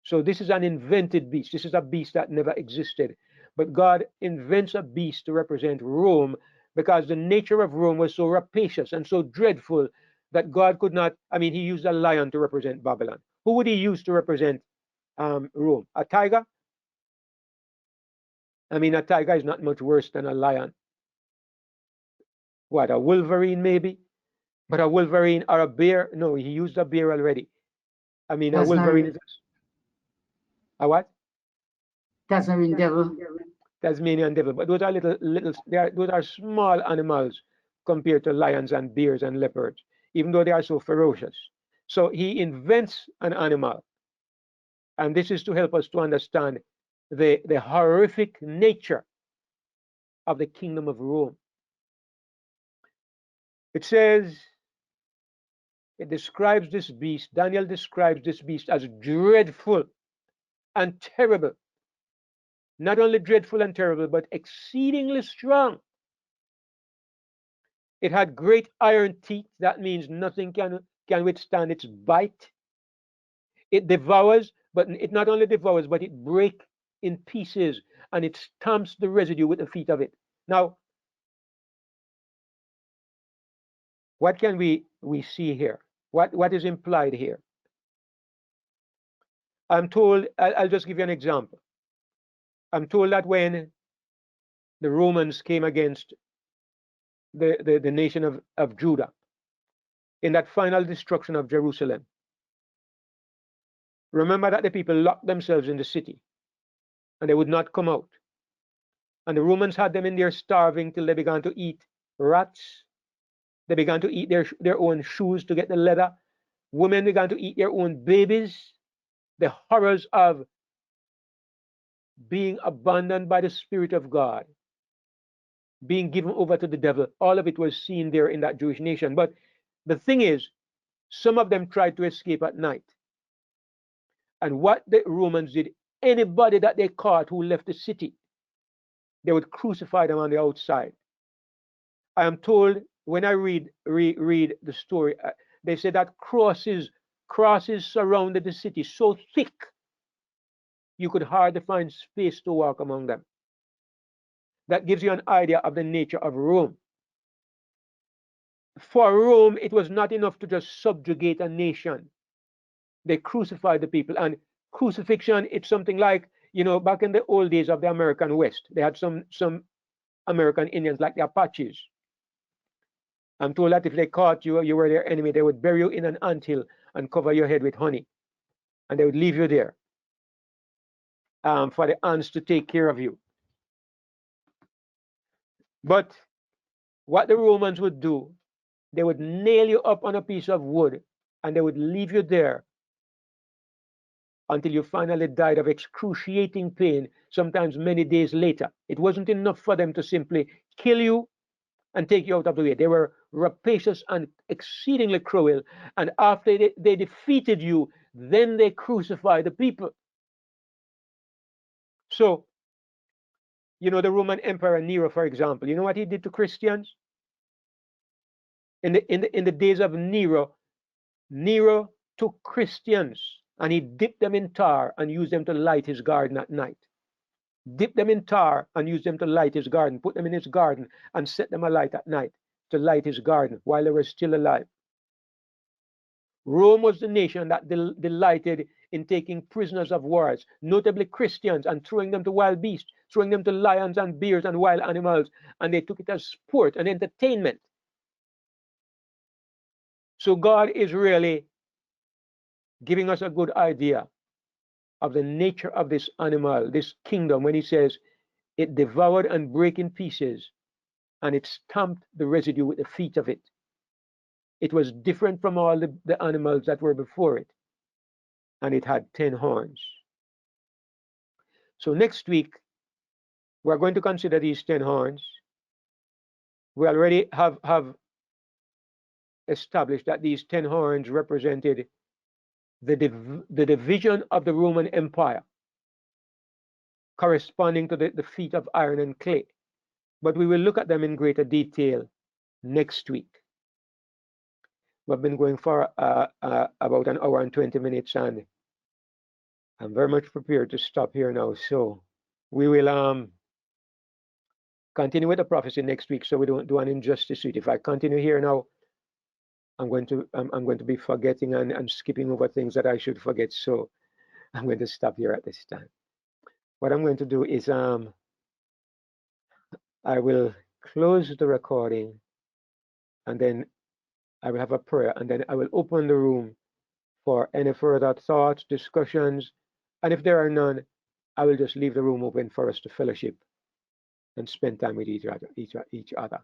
So this is an invented beast. This is a beast that never existed. But God invents a beast to represent Rome because the nature of Rome was so rapacious and so dreadful that God could not, I mean, he used a lion to represent Babylon. Who would he use to represent Rome? A tiger? I mean, a tiger is not much worse than a lion. What, a wolverine maybe? But a wolverine or a bear? No, he used a bear already. I mean, a wolverine is a what? Tasmanian devil. Tasmanian devil. But those are those are small animals compared to lions and bears and leopards, even though they are so ferocious. So he invents an animal. And this is to help us to understand the horrific nature of the kingdom of Rome. It says, it describes this beast, Daniel describes this beast as dreadful and terrible. Not only dreadful and terrible, but exceedingly strong. It had great iron teeth. That means nothing can withstand its bite. It devours, but it not only devours, but it breaks in pieces and it stamps the residue with the feet of it. Now, what can we see here? What is implied here? I'm told, I'll just give you an example. I'm told that when the Romans came against the nation of Judah in that final destruction of Jerusalem, remember that the people locked themselves in the city and they would not come out. And the Romans had them in there starving till they began to eat rats. They began to eat their own shoes to get the leather. Women began to eat their own babies. The horrors of being abandoned by the Spirit of God, being given over to the devil, all of it was seen there in that Jewish nation. But the thing is, some of them tried to escape at night. And what the Romans did, anybody that they caught who left the city, they would crucify them on the outside. I am told when I read the story, they say that crosses surrounded the city so thick you could hardly find space to walk among them. That gives you an idea of the nature of Rome. For Rome, it was not enough to just subjugate a nation. They crucified the people. And crucifixion, it's something like, you know, back in the old days of the American West, they had some American Indians like the Apaches. I'm told that if they caught you, you were their enemy, they would bury you in an anthill and cover your head with honey. And they would leave you there for the ants to take care of you. But what the Romans would do, they would nail you up on a piece of wood and they would leave you there until you finally died of excruciating pain, sometimes many days later. It wasn't enough for them to simply kill you and take you out of the way. They were rapacious and exceedingly cruel. And after they defeated you, then they crucified the people. So, you know, the Roman Emperor Nero, for example, you know what he did to Christians? In the days of Nero, Nero took Christians and he dipped them in tar and used them to light his garden at night. Dip them in tar and use them to light his garden. Put them in his garden and set them alight at night to light his garden while they were still alive. Rome was the nation that delighted in taking prisoners of wars, notably Christians, and throwing them to wild beasts, throwing them to lions and bears and wild animals, and they took it as sport and entertainment. So God is really giving us a good idea of the nature of this animal, this kingdom, when he says it devoured and broke in pieces, and it stamped the residue with the feet of it. It was different from all the animals that were before it, and it had 10 horns. So next week, we're going to consider these 10 horns. We already have established that these 10 horns represented the division of the Roman Empire, corresponding to the feet of iron and clay. But we will look at them in greater detail next week. We've been going for about an hour and 20 minutes, and I'm very much prepared to stop here now. So we will continue with the prophecy next week, so we don't do an injustice to it. If I continue here now, I'm going to be forgetting and skipping over things that I should forget. So I'm going to stop here at this time. What I'm going to do is I will close the recording, and then I will have a prayer, and then I will open the room for any further thoughts, discussions, and if there are none, I will just leave the room open for us to fellowship and spend time with each other.